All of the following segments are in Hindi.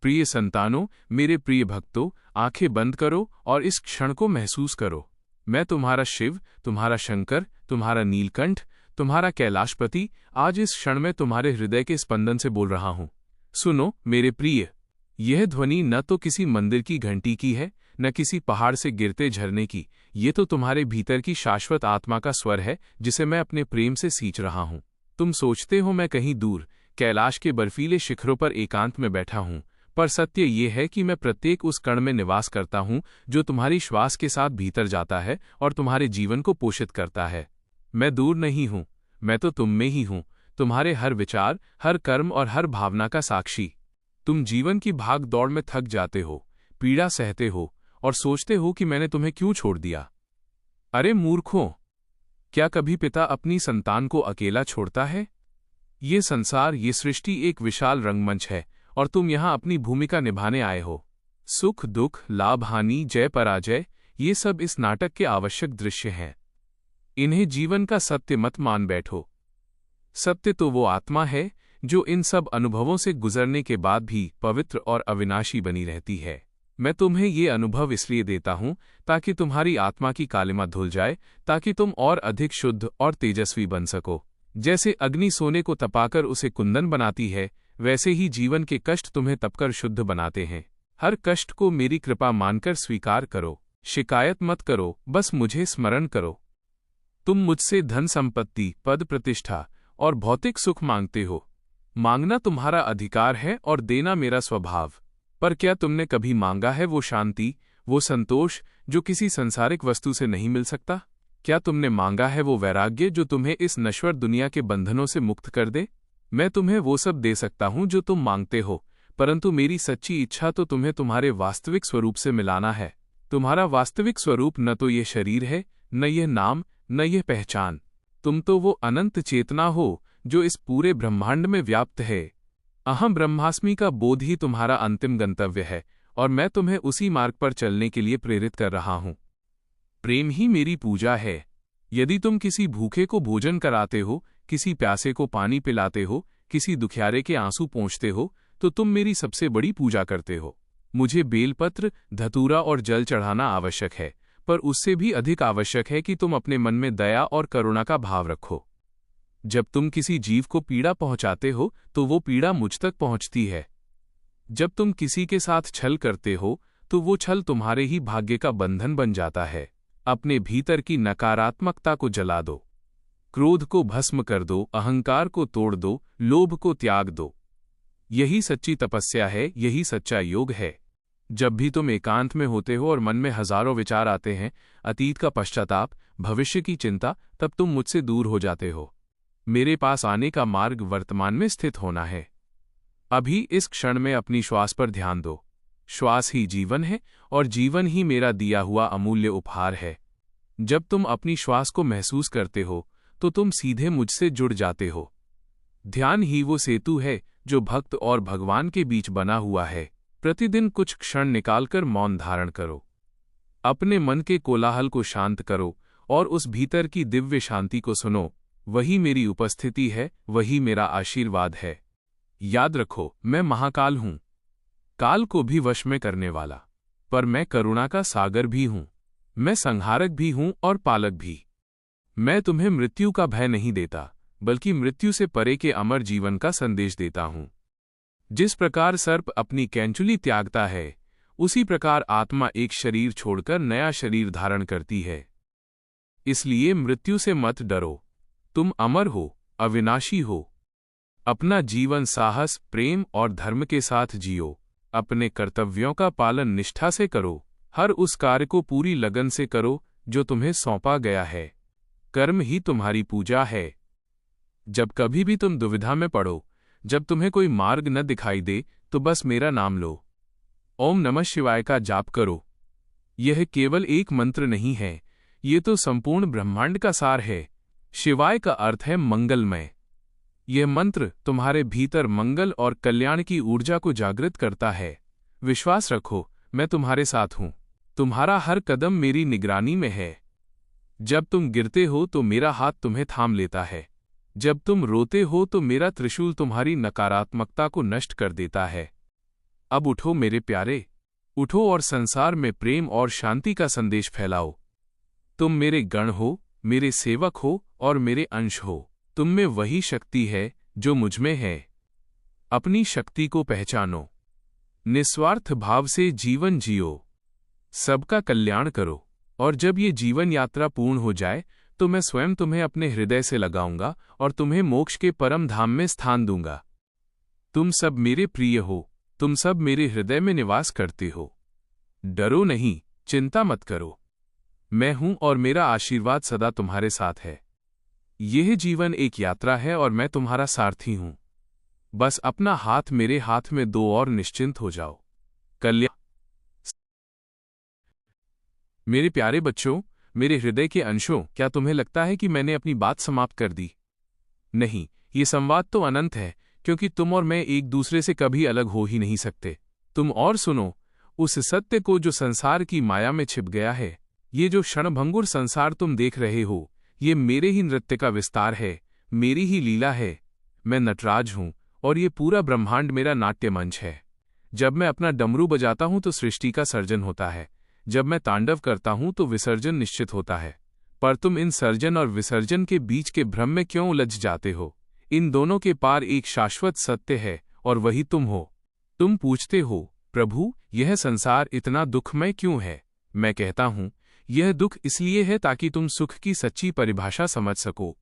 प्रिय संतानों, मेरे प्रिय भक्तों, आंखें बंद करो और इस क्षण को महसूस करो। मैं तुम्हारा शिव, तुम्हारा शंकर, तुम्हारा नीलकंठ, तुम्हारा कैलाशपति आज इस क्षण में तुम्हारे हृदय के स्पंदन से बोल रहा हूं। सुनो मेरे प्रिय, यह ध्वनि न तो किसी मंदिर की घंटी की है, न किसी पहाड़ से गिरते झरने की। ये तो तुम्हारे भीतर की शाश्वत आत्मा का स्वर है, जिसे मैं अपने प्रेम से सींच रहा हूं। तुम सोचते हो मैं कहीं दूर कैलाश के बर्फीले शिखरों पर एकांत में बैठा हूं, पर सत्य ये है कि मैं प्रत्येक उस कण में निवास करता हूं जो तुम्हारी श्वास के साथ भीतर जाता है और तुम्हारे जीवन को पोषित करता है। मैं दूर नहीं हूं, मैं तो तुम में ही हूं, तुम्हारे हर विचार, हर कर्म और हर भावना का साक्षी। तुम जीवन की भाग दौड़ में थक जाते हो, पीड़ा सहते हो और सोचते हो कि मैंने तुम्हें क्यों छोड़ दिया। अरे मूर्खों, क्या कभी पिता अपनी संतान को अकेला छोड़ता है? ये संसार, ये सृष्टि एक विशाल रंगमंच है और तुम यहां अपनी भूमिका निभाने आए हो। सुख दुख, लाभ हानि, जय पराजय, ये सब इस नाटक के आवश्यक दृश्य हैं। इन्हें जीवन का सत्य मत मान बैठो। सत्य तो वो आत्मा है जो इन सब अनुभवों से गुजरने के बाद भी पवित्र और अविनाशी बनी रहती है। मैं तुम्हें ये अनुभव इसलिए देता हूं ताकि तुम्हारी आत्मा की कालिमा धुल जाए, ताकि तुम और अधिक शुद्ध और तेजस्वी बन सको। जैसे अग्नि सोने को तपाकर उसे कुंदन बनाती है, वैसे ही जीवन के कष्ट तुम्हें तपकर शुद्ध बनाते हैं। हर कष्ट को मेरी कृपा मानकर स्वीकार करो। शिकायत मत करो, बस मुझे स्मरण करो। तुम मुझसे धन संपत्ति, पद प्रतिष्ठा और भौतिक सुख मांगते हो। मांगना तुम्हारा अधिकार है और देना मेरा स्वभाव। पर क्या तुमने कभी मांगा है वो शांति, वो संतोष जो किसी सांसारिक वस्तु से नहीं मिल सकता? क्या तुमने मांगा है वो वैराग्य जो तुम्हें इस नश्वर दुनिया के बंधनों से मुक्त कर दे? मैं तुम्हें वो सब दे सकता हूं जो तुम मांगते हो, परंतु मेरी सच्ची इच्छा तो तुम्हें तुम्हारे वास्तविक स्वरूप से मिलाना है। तुम्हारा वास्तविक स्वरूप न तो ये शरीर है, न यह नाम, न यह पहचान। तुम तो वो अनंत चेतना हो जो इस पूरे ब्रह्मांड में व्याप्त है। अहम ब्रह्मास्मि का बोध ही तुम्हारा अंतिम गंतव्य है और मैं तुम्हें उसी मार्ग पर चलने के लिए प्रेरित कर रहा हूं। प्रेम ही मेरी पूजा है। यदि तुम किसी भूखे को भोजन कराते हो, किसी प्यासे को पानी पिलाते हो, किसी दुखियारे के आंसू पोंछते हो, तो तुम मेरी सबसे बड़ी पूजा करते हो। मुझे बेलपत्र, धतूरा और जल चढ़ाना आवश्यक है, पर उससे भी अधिक आवश्यक है कि तुम अपने मन में दया और करुणा का भाव रखो। जब तुम किसी जीव को पीड़ा पहुंचाते हो तो वो पीड़ा मुझ तक पहुंचती है। जब तुम किसी के साथ छल करते हो तो वो छल तुम्हारे ही भाग्य का बंधन बन जाता है। अपने भीतर की नकारात्मकता को जला दो, क्रोध को भस्म कर दो, अहंकार को तोड़ दो, लोभ को त्याग दो। यही सच्ची तपस्या है, यही सच्चा योग है। जब भी तुम एकांत में होते हो और मन में हजारों विचार आते हैं, अतीत का पश्चाताप, भविष्य की चिंता, तब तुम मुझसे दूर हो जाते हो। मेरे पास आने का मार्ग वर्तमान में स्थित होना है। अभी इस क्षण में अपनी श्वास पर ध्यान दो। श्वास ही जीवन है और जीवन ही मेरा दिया हुआ अमूल्य उपहार है। जब तुम अपनी श्वास को महसूस करते हो तो तुम सीधे मुझसे जुड़ जाते हो। ध्यान ही वो सेतु है जो भक्त और भगवान के बीच बना हुआ है। प्रतिदिन कुछ क्षण निकालकर मौन धारण करो। अपने मन के कोलाहल को शांत करो और उस भीतर की दिव्य शांति को सुनो। वही मेरी उपस्थिति है, वही मेरा आशीर्वाद है। याद रखो, मैं महाकाल हूं, काल को भी वश में करने वाला, पर मैं करुणा का सागर भी हूं। मैं संहारक भी हूं और पालक भी। मैं तुम्हें मृत्यु का भय नहीं देता, बल्कि मृत्यु से परे के अमर जीवन का संदेश देता हूं। जिस प्रकार सर्प अपनी कैंचुली त्यागता है, उसी प्रकार आत्मा एक शरीर छोड़कर नया शरीर धारण करती है। इसलिए मृत्यु से मत डरो। तुम अमर हो, अविनाशी हो। अपना जीवन साहस, प्रेम और धर्म के साथ जियो। अपने कर्तव्यों का पालन निष्ठा से करो। हर उस कार्य को पूरी लगन से करो जो तुम्हें सौंपा गया है। कर्म ही तुम्हारी पूजा है। जब कभी भी तुम दुविधा में पड़ो, जब तुम्हें कोई मार्ग न दिखाई दे, तो बस मेरा नाम लो। ओम नमः शिवाय का जाप करो। यह केवल एक मंत्र नहीं है, ये तो संपूर्ण ब्रह्मांड का सार है। शिवाय का अर्थ है मंगलमय। यह मंत्र तुम्हारे भीतर मंगल और कल्याण की ऊर्जा को जागृत करता है। विश्वास रखो, मैं तुम्हारे साथ हूं। तुम्हारा हर कदम मेरी निगरानी में है। जब तुम गिरते हो तो मेरा हाथ तुम्हें थाम लेता है। जब तुम रोते हो तो मेरा त्रिशूल तुम्हारी नकारात्मकता को नष्ट कर देता है। अब उठो मेरे प्यारे, उठो और संसार में प्रेम और शांति का संदेश फैलाओ। तुम मेरे गण हो, मेरे सेवक हो और मेरे अंश हो। तुम में वही शक्ति है जो मुझमें है। अपनी शक्ति को पहचानो, निस्वार्थ भाव से जीवन जियो, सबका कल्याण करो, और जब ये जीवन यात्रा पूर्ण हो जाए तो मैं स्वयं तुम्हें अपने हृदय से लगाऊंगा और तुम्हें मोक्ष के परम धाम में स्थान दूंगा। तुम सब मेरे प्रिय हो, तुम सब मेरे हृदय में निवास करते हो। डरो नहीं, चिंता मत करो, मैं हूं और मेरा आशीर्वाद सदा तुम्हारे साथ है। यह जीवन एक यात्रा है और मैं तुम्हारा सारथी हूं। बस अपना हाथ मेरे हाथ में दो और निश्चिंत हो जाओ। कल्याण। मेरे प्यारे बच्चों, मेरे हृदय के अंशों, क्या तुम्हें लगता है कि मैंने अपनी बात समाप्त कर दी? नहीं, ये संवाद तो अनंत है, क्योंकि तुम और मैं एक दूसरे से कभी अलग हो ही नहीं सकते। तुम और सुनो उस सत्य को जो संसार की माया में छिप गया है। ये जो क्षणभंगुर संसार तुम देख रहे हो, ये मेरे ही नृत्य का विस्तार है, मेरी ही लीला है। मैं नटराज हूं और ये पूरा ब्रह्मांड मेरा नाट्य मंच है। जब मैं अपना डमरू बजाता हूं तो सृष्टि का सर्जन होता है, जब मैं तांडव करता हूं तो विसर्जन निश्चित होता है। पर तुम इन सर्जन और विसर्जन के बीच के भ्रम में क्यों उलझ जाते हो? इन दोनों के पार एक शाश्वत सत्य है और वही तुम हो। तुम पूछते हो, प्रभु, यह संसार इतना दुखमय क्यों है? मैं कहता हूं, यह दुख इसलिए है ताकि तुम सुख की सच्ची परिभाषा समझ सको।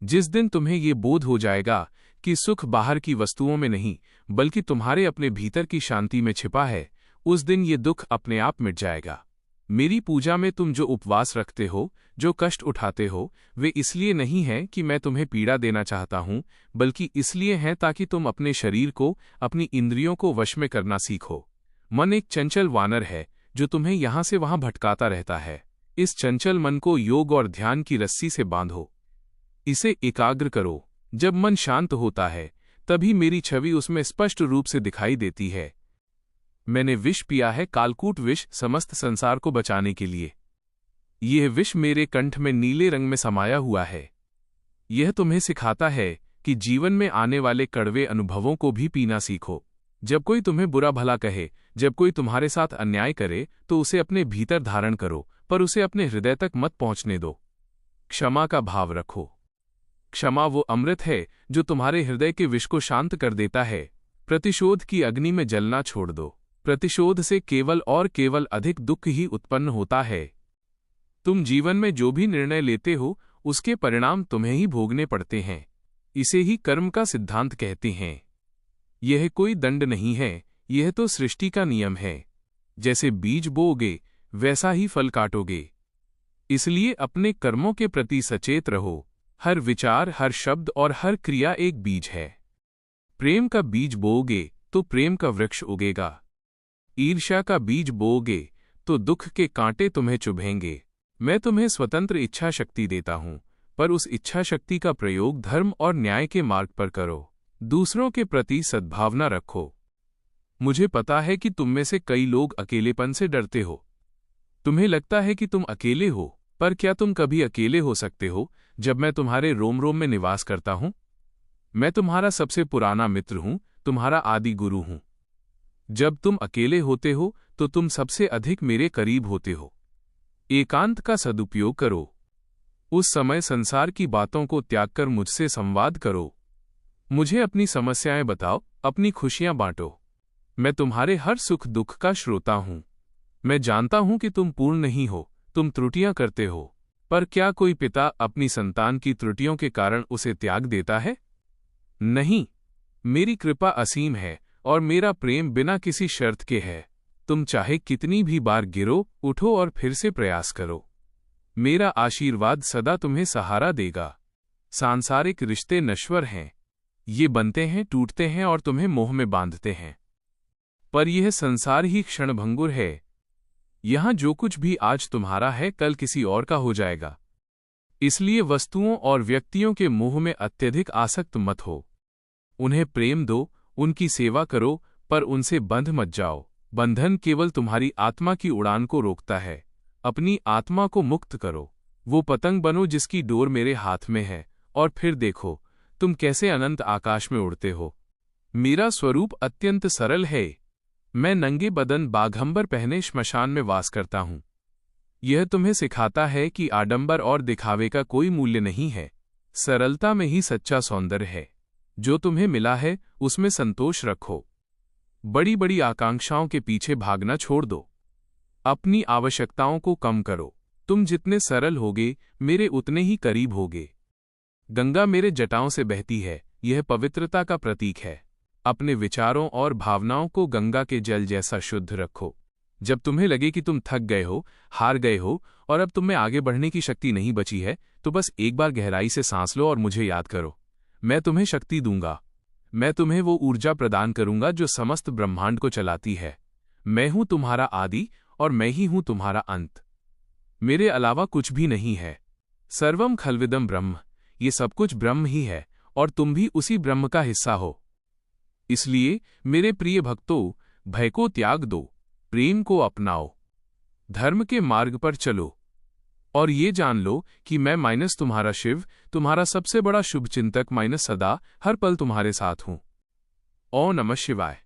जिस दिन तुम्हें ये बोध हो जाएगा कि सुख बाहर की वस्तुओं में नहीं, बल्कि तुम्हारे अपने भीतर की शांति में छिपा है, उस दिन ये दुख अपने आप मिट जाएगा। मेरी पूजा में तुम जो उपवास रखते हो, जो कष्ट उठाते हो, वे इसलिए नहीं हैं कि मैं तुम्हें पीड़ा देना चाहता हूं, बल्कि इसलिए हैं ताकि तुम अपने शरीर को, अपनी इंद्रियों को वश में करना सीखो। मन एक चंचल वानर है जो तुम्हें यहां से वहां भटकाता रहता है। इस चंचल मन को योग और ध्यान की रस्सी से बांधो, इसे एकाग्र करो। जब मन शांत होता है तभी मेरी छवि उसमें स्पष्ट रूप से दिखाई देती है। मैंने विष पिया है, कालकूट विष, समस्त संसार को बचाने के लिए। यह विष मेरे कंठ में नीले रंग में समाया हुआ है। यह तुम्हें सिखाता है कि जीवन में आने वाले कड़वे अनुभवों को भी पीना सीखो। जब कोई तुम्हें बुरा भला कहे, जब कोई तुम्हारे साथ अन्याय करे, तो उसे अपने भीतर धारण करो, पर उसे अपने हृदय तक मत पहुंचने दो। क्षमा का भाव रखो। क्षमा वो अमृत है जो तुम्हारे हृदय के विष को शांत कर देता है। प्रतिशोध की अग्नि में जलना छोड़ दो। प्रतिशोध से केवल और केवल अधिक दुख ही उत्पन्न होता है। तुम जीवन में जो भी निर्णय लेते हो, उसके परिणाम तुम्हें ही भोगने पड़ते हैं। इसे ही कर्म का सिद्धांत कहते हैं। यह कोई दंड नहीं है, यह तो सृष्टि का नियम है। जैसे बीज बोओगे, वैसा ही फल काटोगे। इसलिए अपने कर्मों के प्रति सचेत रहो। हर विचार, हर शब्द और हर क्रिया एक बीज है। प्रेम का बीज बोओगे तो प्रेम का वृक्ष उगेगा। ईर्ष्या का बीज बोओगे तो दुख के कांटे तुम्हें चुभेंगे। मैं तुम्हें स्वतंत्र इच्छा शक्ति देता हूं, पर उस इच्छा शक्ति का प्रयोग धर्म और न्याय के मार्ग पर करो। दूसरों के प्रति सद्भावना रखो। मुझे पता है कि तुम में से कई लोग अकेलेपन से डरते हो। तुम्हें लगता है कि तुम अकेले हो, पर क्या तुम कभी अकेले हो सकते हो जब मैं तुम्हारे रोम रोम में निवास करता हूं? मैं तुम्हारा सबसे पुराना मित्र हूं, तुम्हारा आदि गुरु हूं। जब तुम अकेले होते हो तो तुम सबसे अधिक मेरे करीब होते हो। एकांत का सदुपयोग करो। उस समय संसार की बातों को त्याग कर मुझसे संवाद करो। मुझे अपनी समस्याएं बताओ, अपनी खुशियां बांटो। मैं तुम्हारे हर सुख दुख का श्रोता हूं। मैं जानता हूं कि तुम पूर्ण नहीं हो, तुम त्रुटियां करते हो, पर क्या कोई पिता अपनी संतान की त्रुटियों के कारण उसे त्याग देता है? नहीं, मेरी कृपा असीम है और मेरा प्रेम बिना किसी शर्त के है। तुम चाहे कितनी भी बार गिरो, उठो और फिर से प्रयास करो। मेरा आशीर्वाद सदा तुम्हें सहारा देगा। सांसारिक रिश्ते नश्वर हैं, ये बनते हैं, टूटते हैं और तुम्हें मोह में बांधते हैं, पर यह संसार ही क्षणभंगुर है। यहां जो कुछ भी आज तुम्हारा है, कल किसी और का हो जाएगा। इसलिए वस्तुओं और व्यक्तियों के मोह में अत्यधिक आसक्त मत हो। उन्हें प्रेम दो, उनकी सेवा करो, पर उनसे बंध मत जाओ। बंधन केवल तुम्हारी आत्मा की उड़ान को रोकता है। अपनी आत्मा को मुक्त करो। वो पतंग बनो जिसकी डोर मेरे हाथ में है, और फिर देखो तुम कैसे अनंत आकाश में उड़ते हो। मेरा स्वरूप अत्यंत सरल है। मैं नंगे बदन बाघंबर पहने श्मशान में वास करता हूं। यह तुम्हें सिखाता है कि आडंबर और दिखावे का कोई मूल्य नहीं है। सरलता में ही सच्चा सौंदर्य है। जो तुम्हें मिला है उसमें संतोष रखो। बड़ी बड़ी आकांक्षाओं के पीछे भागना छोड़ दो। अपनी आवश्यकताओं को कम करो। तुम जितने सरल होगे मेरे उतने ही करीब होगे। गंगा मेरे जटाओं से बहती है, यह पवित्रता का प्रतीक है। अपने विचारों और भावनाओं को गंगा के जल जैसा शुद्ध रखो। जब तुम्हें लगे कि तुम थक गए हो, हार गए हो और अब तुम में आगे बढ़ने की शक्ति नहीं बची है, तो बस एक बार गहराई से सांस लो और मुझे याद करो। मैं तुम्हें शक्ति दूंगा। मैं तुम्हें वो ऊर्जा प्रदान करूंगा जो समस्त ब्रह्मांड को चलाती है। मैं हूं तुम्हारा आदि और मैं ही हूं तुम्हारा अंत। मेरे अलावा कुछ भी नहीं है। सर्वम खल्विदम ब्रह्म, ये सब कुछ ब्रह्म ही है और तुम भी उसी ब्रह्म का हिस्सा हो। इसलिए मेरे प्रिय भक्तों, भय को त्याग दो, प्रेम को अपनाओ, धर्म के मार्ग पर चलो और ये जान लो कि मैं तुम्हारा शिव, तुम्हारा सबसे बड़ा शुभचिंतक सदा हर पल तुम्हारे साथ हूं। ओम नमः शिवाय।